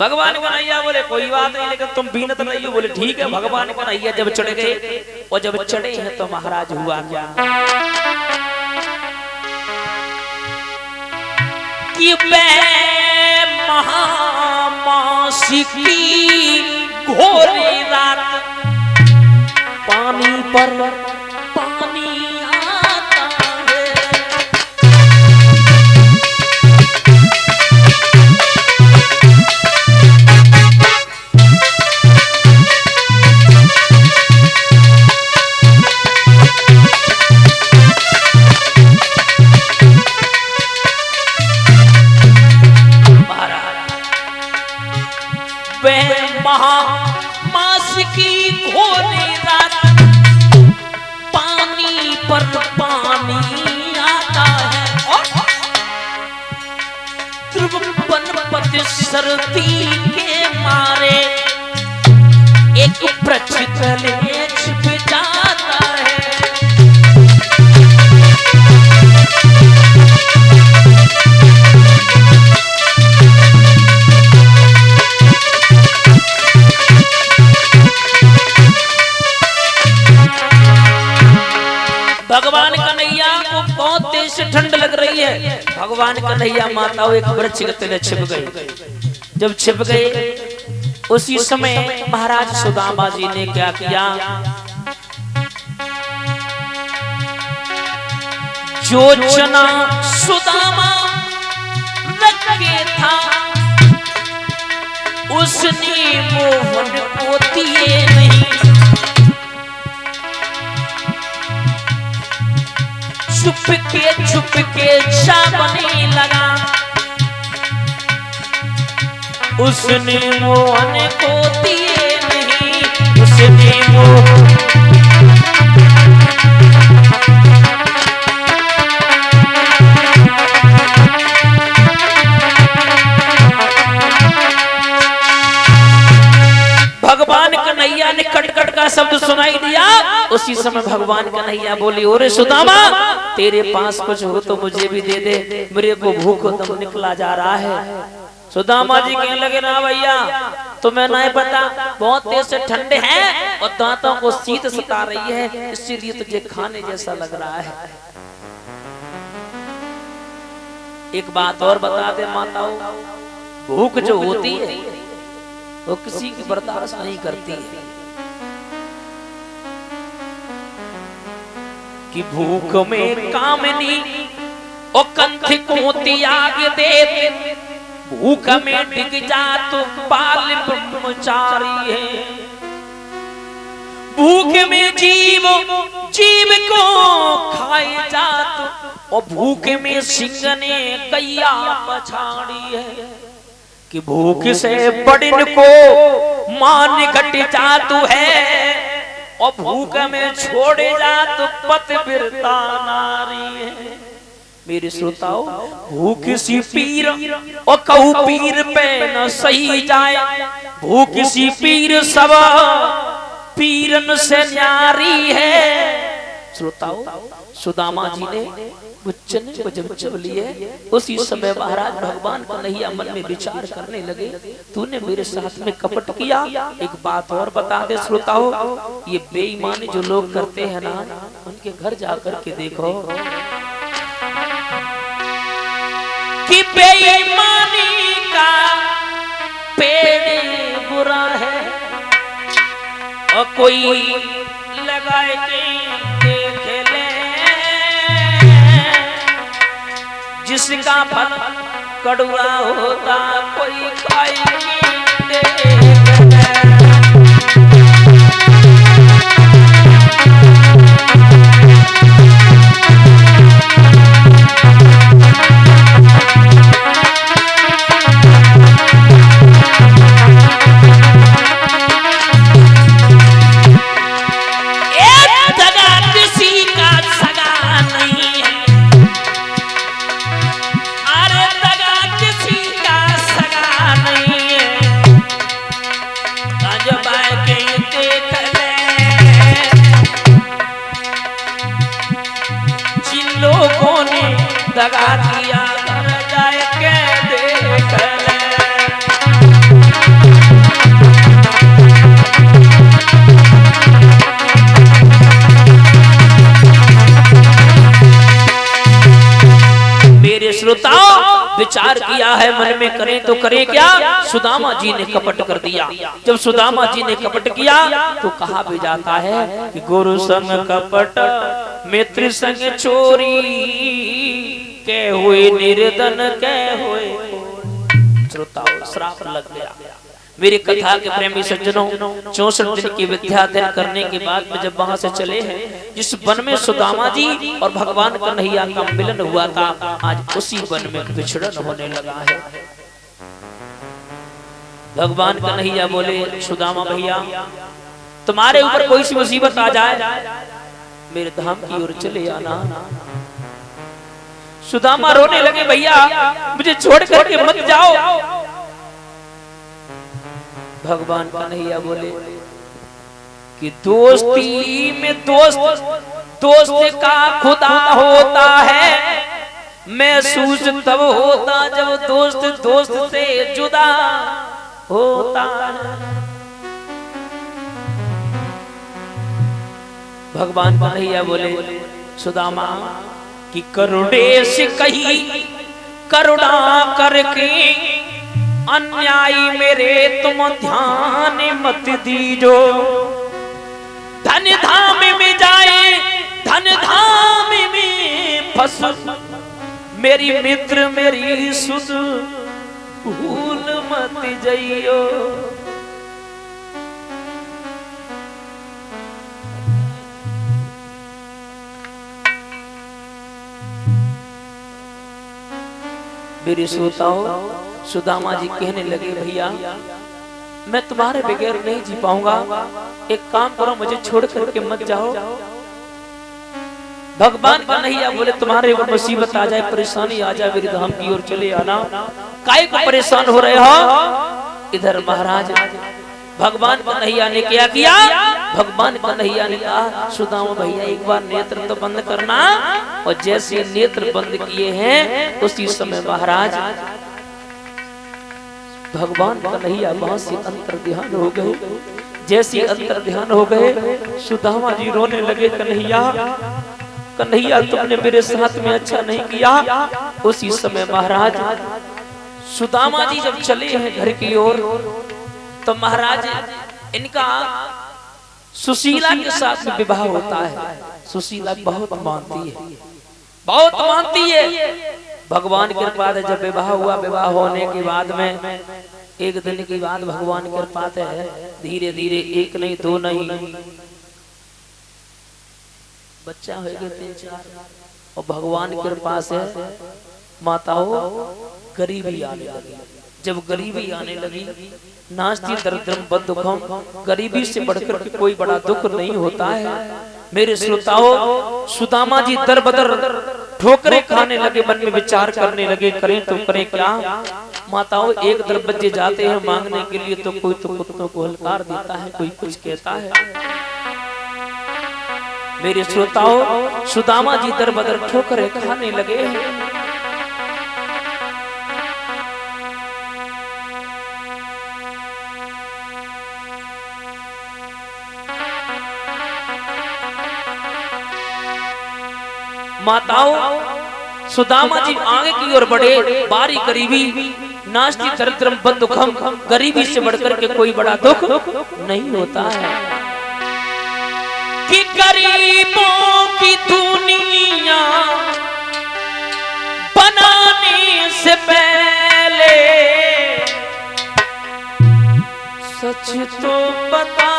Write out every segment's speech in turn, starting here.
भगवान कन्हैया बोले कोई बात नहीं, लेकिन तुम बीनत रही हो। बोले ठीक है। भगवान कन्हैया जब चढ़ गए और जब चढ़े हैं तो महाराज हुआ क्या कि महामासी की घोरी रात, पानी पर पानी आता है। महामास की घोरी रात, पानी पर पानी आता है। ध्रुवपनपति सर्दी के मारे एक प्रचले छिप जाता है। भगवान कन्हैया को बहुत तेज से ठंड लग रही है। भगवान कन्हैया माताओं एक वृक्ष के तले छिप गए। जब छिप गए उसी समय महाराज सुदामा जी ने क्या किया, जो जना सुदामा रखे था उसने मोहन को दिए नहीं। छुप के चावने लगा, उसने मोहन को दिए नहीं। उसने भगवान कन्हैया ने कटकट का शब्द सुनाई दिया। उसी समय भगवान कन्हैया बोली, ओरे सुदामा तेरे पास कुछ हो तो मुझे भी दे दे, मेरे को भूख दम निकला जा रहा है। सुदामा जी कहने लगे, ना भैया तुम्हें नहीं पता, बहुत तेज से ठंडे हैं और दांतों को शीत सता रही है, इसीलिए तुझे खाने जैसा लग रहा है। एक बात और बता दे माताओं, भूख जो होती है वो किसी की बर्दाश्त नहीं करती है कि भूख में कामनी और कंठ को त्याग दे, भूख में डिग जा तो बाल ब्रह्मचारी है। भूख में जीव को खाए जा तो, और भूख में सिंह ने कैया पछाड़ी है कि भूख से बड़िन को मान घट जातु है, और भूख में छोड़े जा तो पतिव्रता नारी है। मेरे श्रोताओं, भूख सी पीर और कहू पीर पे न सही जाए, भूख सी पीर सब पीरन से न्यारी है। श्रोताओं, सुदामा जी ने वचन को जब लिए उसी समय महाराज भगवान कन्हैया मन में विचार करने लगे, तूने मेरे साथ में कपट किया। एक बात और बता दे श्रोताओं, ये बेईमानी जो लोग करते हैं ना, उनके घर जाकर के देखो कि बेईमानी का पेड़ बुरा है, और कोई लगाए देख ले जिसका फल कड़वा होता, कोई खाएगी देख ले। दगा दिया कर जाए के देख ले। विचार किया है मन में, करें तो करें क्या। सुदामा जी ने कपट कर दिया। जब सुदामा जी ने कपट किया तो कहा भी जाता है कि गुरु संग कपट मित्र संग चोरी, के हुए निर्धन के हुए। श्रोताओ श्राप लग गया। मेरी कथा के प्रेमी सज्जनों, 64 दिन की विद्या अध्ययन करने के बाद में जब वहां से चले हैं, जिस वन में सुदामा जी और भगवान कन्हैया का मिलन हुआ था, आज उसी वन में विछड़न होने लगा है। भगवान कन्हैया बोले, सुदामा भैया तुम्हारे ऊपर कोई सी मुसीबत आ जाए, मेरे धाम की ओर चले आना। सुदामा रोने लगे, भैया मुझे छोड़ करके मत जाओ। भगवान कन्हैया बोले कि दोस्ती में दोस्त का खुदा होता है, महसूस तब होता जब दोस्त से जुदा होता है। भगवान कन्हैया बोले, सुदामा कि करुणे से कही करुणा करके, अन्यायी मेरे तुम ध्यान मत दीजो। धन धाम में जाए धन धाम में फंस, मेरी मित्र मेरी सुध भूल मत जइयो। मेरी श्रोताओं, सुदामा जी कहने लगे, भैया मैं तुम्हारे बगैर नहीं जी पाऊंगा, एक काम करो मुझे छोड़ करके मत जाओ। भगवान कन्हैया बोले, तुम्हारे ऊपर मुसीबत आ जाए, परेशानी आ जाए, मेरी धाम की ओर चले आना। काहे को परेशान हो रहे हो? इधर महाराज भगवान कन्हैया ने क्या किया? भगवान कन्हैया ने कहा, सुदामा भैया एक बार नेत्र तो बंद करना। और जैसे नेत्र बंद किए हैं उसी समय महाराज भगवान कन्हैया वहां से अंतर ध्यान हो गए। जैसे अंतर ध्यान हो गए, सुदामा जी रोने लगे, कन्हैया कन्हैया तुमने मेरे साथ में अच्छा नहीं किया। उसी समय महाराज सुदामा जी जब चले हैं घर की ओर, तो महाराज इनका सुशीला के साथ में विवाह होता है। सुशीला बहुत मानती है, बहुत मानती है। भगवान की कृपा से जब विवाह हुआ, विवाह होने के बाद में एक दिन के बाद भगवान की कृपा से धीरे धीरे एक नहीं दो नहीं बच्चा हो गए 3-4। और भगवान की कृपा से माताओं गरीबी आने लगी। जब गरीबी आने लगी, नास्ति दरिद्रम बद दुखम, गरीबी से बढ़कर के कोई बड़ा दुख नहीं होता है। मेरे श्रोताओं, सुदामा जी दर बदर ठोकरे खाने लगे, मन में विचार करने लगे, करें तो करें क्या। माताओं एक तरफ बच्चे जाते हैं मांगने के लिए, तो कोई तो कुत्तों को हलकार देता है, कोई कुछ कहता है। मेरे श्रोताओं, सुदामा जी दर बदर ठोकरे खाने लगे। माताओं सुदामा जी आगे की ओर बढ़े, बारी गरीबी नास्ति दरिद्रम बद दुखम, गरीबी से बढ़कर के कोई बड़ा दुख नहीं होता है। कि गरीबों की दुनिया बनाने से पहले सच तो बता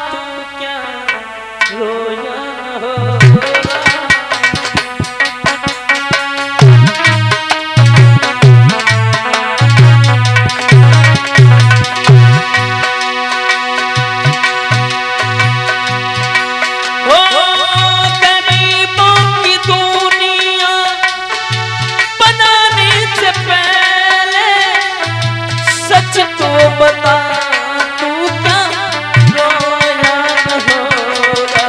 तू क्या रोया हो। बता तू क्या रोया होगा।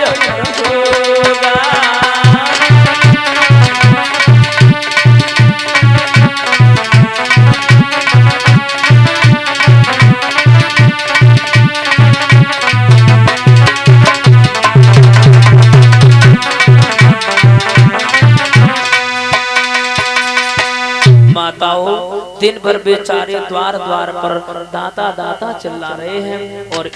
होगा। माताओं दिन भर बेचारे द्वार द्वार पर दाता दाता चिल्ला रहे हैं और